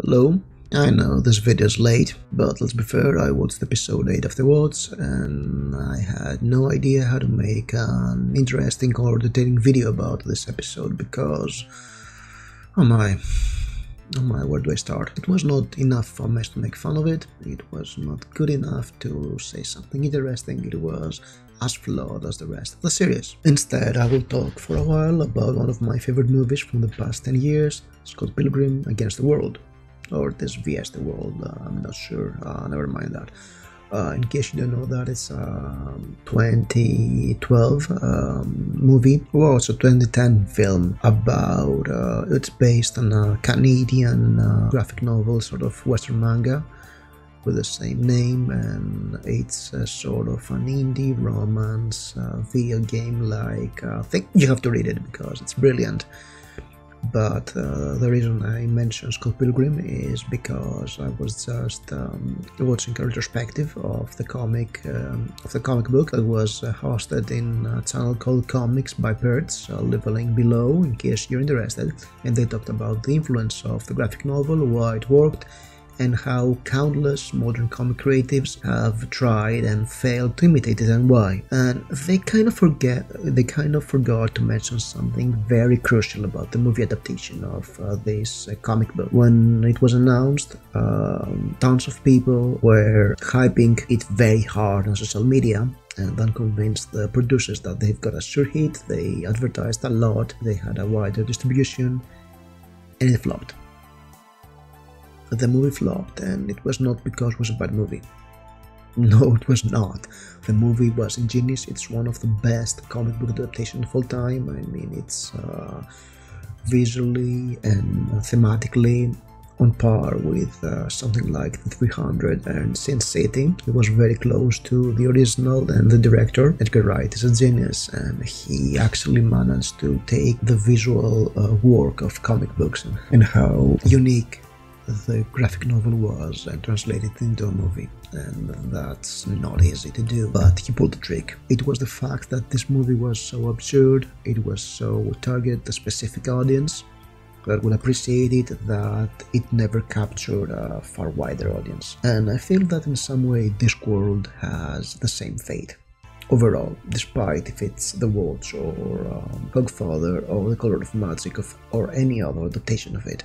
Hello, I know this video is late, but let's be fair, I watched episode 8 afterwards and I had no idea how to make an interesting or entertaining video about this episode because, oh my, where do I start? It was not enough for me to make fun of it, it was not good enough to say something interesting, it was as flawed as the rest of the series. Instead, I will talk for a while about one of my favorite movies from the past 10 years, it's called Pilgrim Against the World. Or this vs the World, I'm not sure, never mind that. In case you don't know that, it's a 2012 movie, well, it's a 2010 film about, it's based on a Canadian graphic novel, sort of western manga with the same name, and it's a sort of an indie romance video game like thing. You have to read it because it's brilliant. But the reason I mentioned Scott Pilgrim is because I was just watching a retrospective of the comic book that was hosted in a channel called Comics by Pratchett. I'll leave a link below in case you're interested. And they talked about the influence of the graphic novel, why it worked, and how countless modern comic creatives have tried and failed to imitate it and why. And they kind of forgot to mention something very crucial about the movie adaptation of this comic book. When it was announced, tons of people were hyping it very hard on social media and then convinced the producers that they've got a sure hit. They advertised a lot, they had a wider distribution, and it flopped. The movie flopped, and it was not because it was a bad movie. No, it was not. The movie was ingenious, it's one of the best comic book adaptations of all time. I mean, it's visually and thematically on par with something like The 300 and Sin City. It was very close to the original, and the director, Edgar Wright, is a genius, and he actually managed to take the visual work of comic books and how unique the graphic novel was and translate it into a movie, and that's not easy to do, but he pulled the trick. It was the fact that this movie was so absurd, it was so targeted a specific audience that would appreciate it, that it never captured a far wider audience. And I feel that in some way Discworld has the same fate overall, despite if it's The Watch or Godfather or The Color of Magic or any other adaptation of it.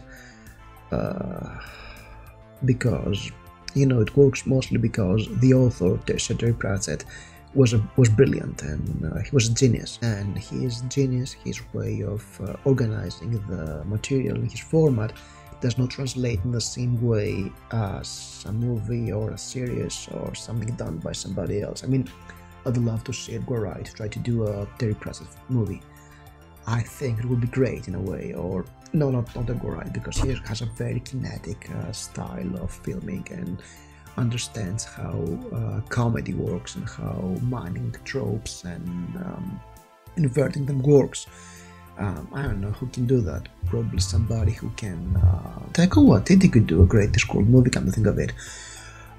Because, you know, it works mostly because the author, Pratchett, was brilliant, and he was a genius, and his genius, his way of organizing the material in his format does not translate in the same way as a movie or a series or something done by somebody else. I mean, I'd love to see Edgar Wright try to do a Terry Pratchett movie. I think it would be great in a way, or no, not Edgar Wright, because he has a very kinetic style of filming and understands how comedy works and how mining tropes and inverting them works. I don't know who can do that. Probably somebody who can tackle what he could do a great Discworld movie, come to think of it.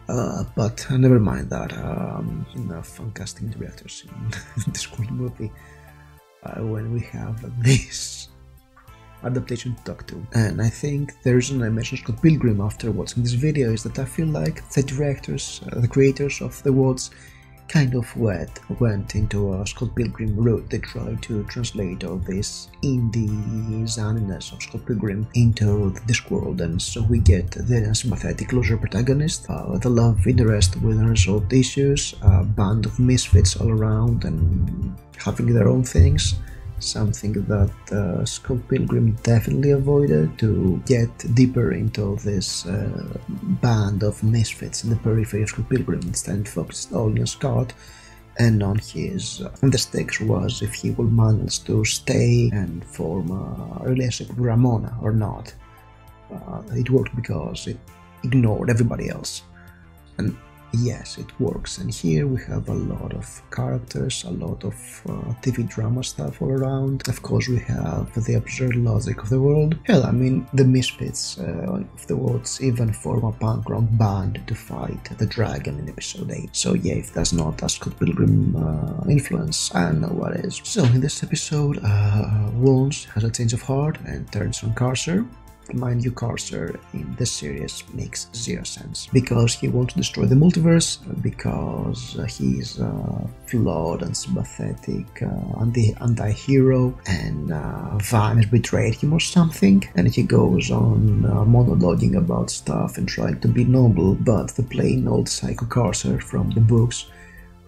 But never mind that. Enough casting directors in Discworld movie. When we have this adaptation to talk to. And I think the reason I mentioned Scott Pilgrim after watching this video is that I feel like the directors, the creators of the words kind of went into a Scott Pilgrim Road. They tried to translate all this indie zaniness of Scott Pilgrim into the Discworld, and so we get the unsympathetic loser protagonist, the love interest with unresolved issues, a band of misfits all around and having their own things, something that Scott Pilgrim definitely avoided, to get deeper into this band of misfits in the periphery of Scott Pilgrim. Instead focused only on Scott and on the stakes was if he will manage to stay and form a relationship with Ramona or not. It worked because it ignored everybody else, and yes, it works. And here we have a lot of characters, a lot of TV drama stuff all around. Of course, we have the absurd logic of the world. Hell, I mean, the misfits of the world even form a punk rock band to fight the dragon in episode 8. So yeah, if that's not a Scott Pilgrim influence, I don't know what is. So in this episode, Walsh has a change of heart and turns on Carcer. Mind you, Carcer in this series makes zero sense, because he wants to destroy the multiverse, because he's flawed and sympathetic anti-hero, and Vimes betrayed him or something, and he goes on monologuing about stuff and trying to be noble, but the plain old psycho Carcer from the books,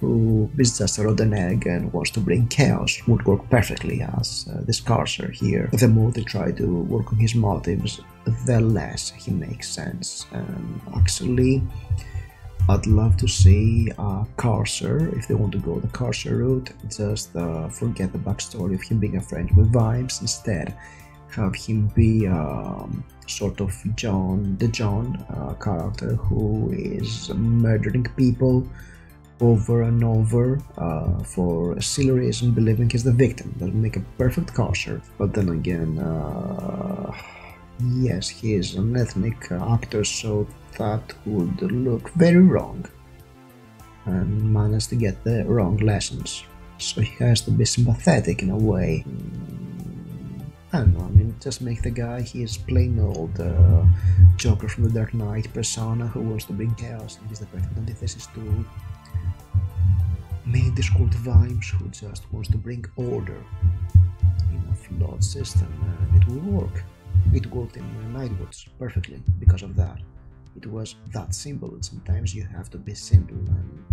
who is just a rotten egg and wants to bring chaos, would work perfectly as this Carcer here. The more they try to work on his motives, the less he makes sense. And actually, I'd love to see Carcer, if they want to go the Carcer route, just forget the backstory of him being a friend with Vimes, instead have him be sort of the John character who is murdering people over and over for a silly reason, believing he's the victim. That would make a perfect Carcer. But then again, yes, he is an ethnic actor, so that would look very wrong, and manage to get the wrong lessons. So he has to be sympathetic in a way. I don't know, I mean, just make the guy, he is plain old Joker from the Dark Knight persona who wants to bring chaos, and he's the perfect antithesis to made Discworld Vimes, who just wants to bring order in a flawed system, and it will work. It worked in Nightwatch perfectly because of that. It was that simple, and sometimes you have to be simple, and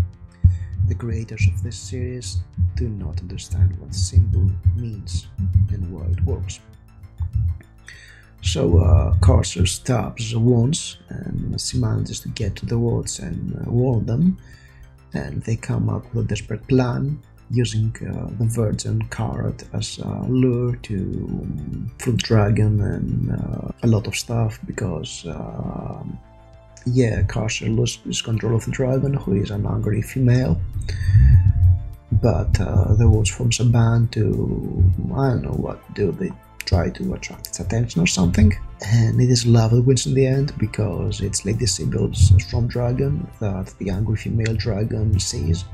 the creators of this series do not understand what simple means and why it works. So Carcer stops once, and she manages to get to the woods and warn them, and they come up with a desperate plan, using the virgin carrot as a lure to fruit dragon and a lot of stuff, because yeah, Carcer loses control of the dragon, who is an angry female, but the woods forms a band to, I don't know what do, they try to attract its attention or something, and it is love that wins in the end, because it's Lady Sibyl's Storm Dragon that the angry female dragon sees.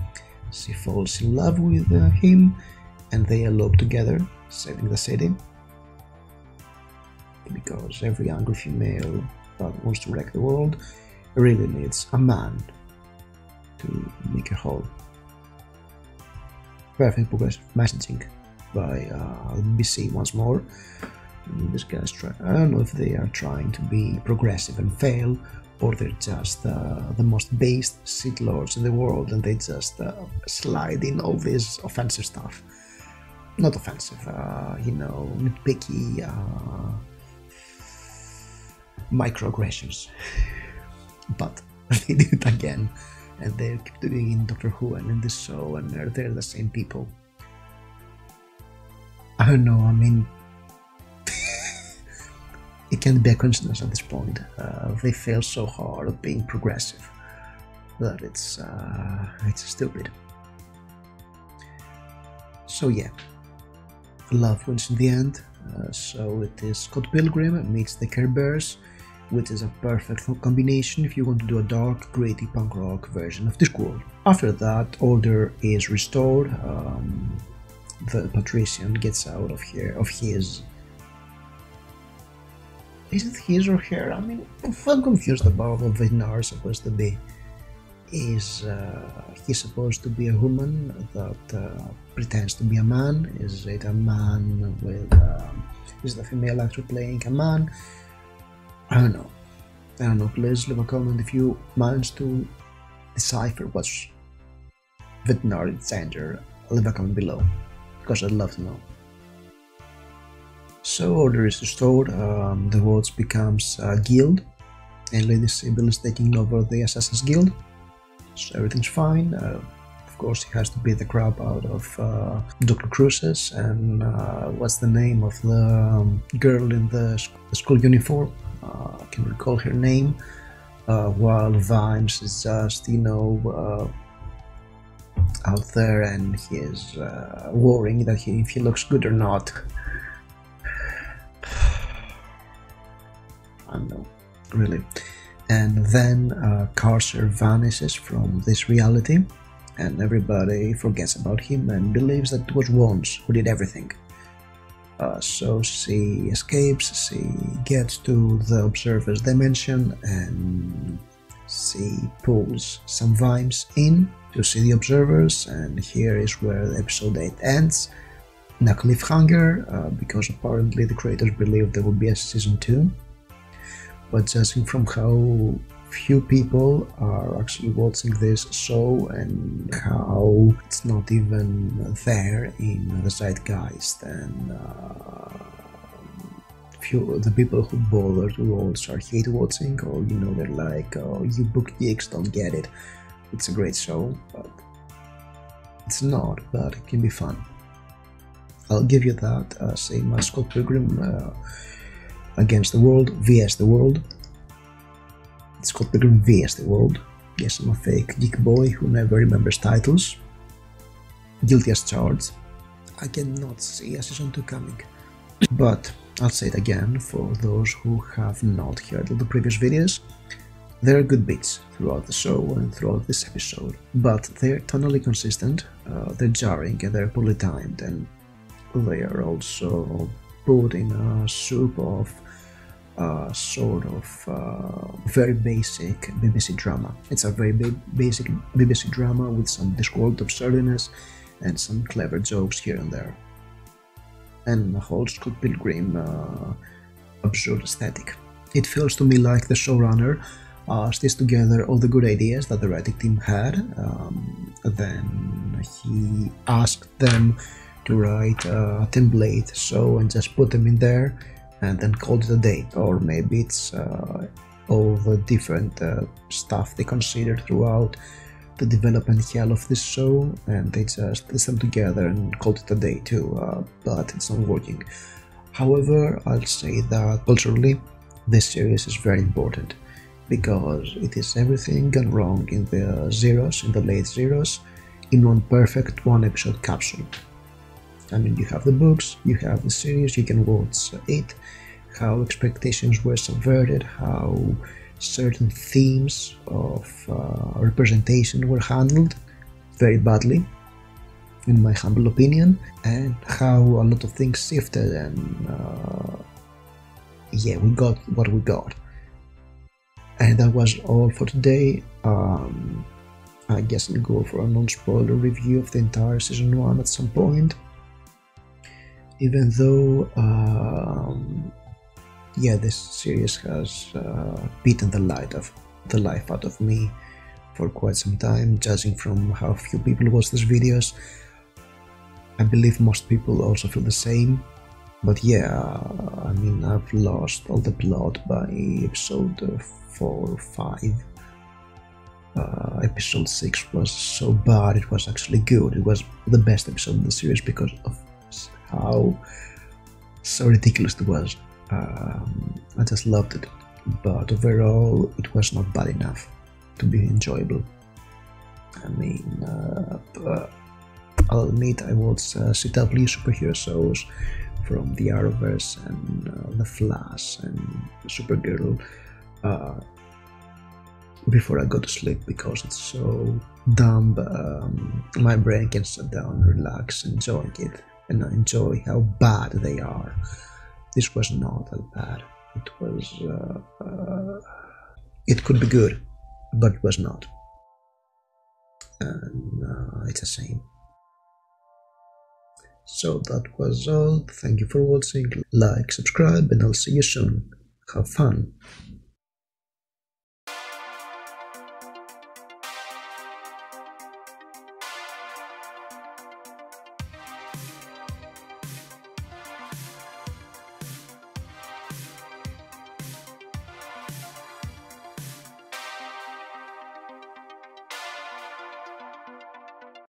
She falls in love with him, and they elope together, saving the city, because every angry female that wants to wreck the world really needs a man to make her whole. Perfect progressive messaging by BC once more. This guy's I don't know if they are trying to be progressive and fail, or they're just the most based Sith Lords in the world, and they just slide in all this offensive stuff. Not offensive, you know, nitpicky microaggressions. But they did it again, and they keep doing it in Doctor Who and in this show, and they're the same people. I don't know, I mean, it can't be a coincidence at this point. They fail so hard at being progressive that it's stupid. So yeah, love wins in the end. So it is Scott Pilgrim meets the Carebears, which is a perfect combination if you want to do a dark, gritty punk rock version of Discworld. After that, order is restored. The patrician gets out of his... Is it his or her? I mean, I'm confused about what Vinar is supposed to be. Is he supposed to be a woman that pretends to be a man? Is it a man with... is the female actor playing a man? I don't know, please leave a comment if you manage to decipher what's Veterinary gender. Leave a comment below, because I'd love to know. So order is restored, the Woods becomes a guild, and Lady Sybil is taking over the Assassin's Guild, so everything's fine. Of course, he has to beat the crap out of Dr. Cruces, and what's the name of the girl in the school uniform? I can recall her name, while Vimes is just, you know, out there, and he is worrying that if he looks good or not. I don't know, really. And then Carcer vanishes from this reality, and everybody forgets about him and believes that it was Worms who did everything. So she escapes, she gets to the observer's dimension, and she pulls some vibes in to see the observers, and here is where the episode 8 ends. In a cliffhanger, because apparently the creators believe there will be a season 2, but judging from how few people are actually watching this show and how it's not even there in the zeitgeist, and the people who bother to watch are hate watching, or they're like, oh, you book geeks don't get it. It's a great show, but it's not, but it can be fun. I'll give you that. Same as Scott Pilgrim Against the World, vs the World. It's Scott Pilgrim vs the World. Yes, I'm a fake geek boy who never remembers titles. Guilty as charged. I cannot see a season 2 coming. But I'll say it again for those who have not heard of the previous videos. There are good bits throughout the show and throughout this episode, but they're tonally consistent, they're jarring and they're poorly timed, and they are also put in a soup of very basic BBC drama. It's a very basic BBC drama with some Discworld absurdness and some clever jokes here and there, and a whole Scott Pilgrim absurd aesthetic. It feels to me like the showrunner stitched together all the good ideas that the writing team had, then he asked them to write a template show and just put them in there and then called it a day. Or maybe it's all the different stuff they considered throughout the development hell of this show, and they just put them together and called it a day too, but it's not working. However, I'll say that culturally this series is very important, because it is everything gone wrong in the zeros, in the late zeros, in one perfect one-episode capsule. I mean, you have the books, you have the series, you can watch it, how expectations were subverted, how certain themes of representation were handled very badly, in my humble opinion, and how a lot of things shifted, and yeah, we got what we got. And that was all for today. I guess I'll go for a non-spoiler review of the entire season 1 at some point. Even though, yeah, this series has beaten the life out of me for quite some time, judging from how few people watch these videos. I believe most people also feel the same. But yeah, I mean, I've lost all the plot by episode 4 or 5. Episode 6 was so bad, it was actually good. It was the best episode of the series because of how so ridiculous it was. I just loved it, but overall it was not bad enough to be enjoyable. I mean, I'll admit I watched CW superhero shows from the Arrowverse and the Flash and Supergirl before I go to sleep, because it's so dumb. My brain can sit down, relax, enjoy it, and I enjoy how bad they are. This was not that bad. It was it could be good, but it was not, and it's a shame. So that was all. Thank you for watching. Like, subscribe, and I'll see you soon. Have fun.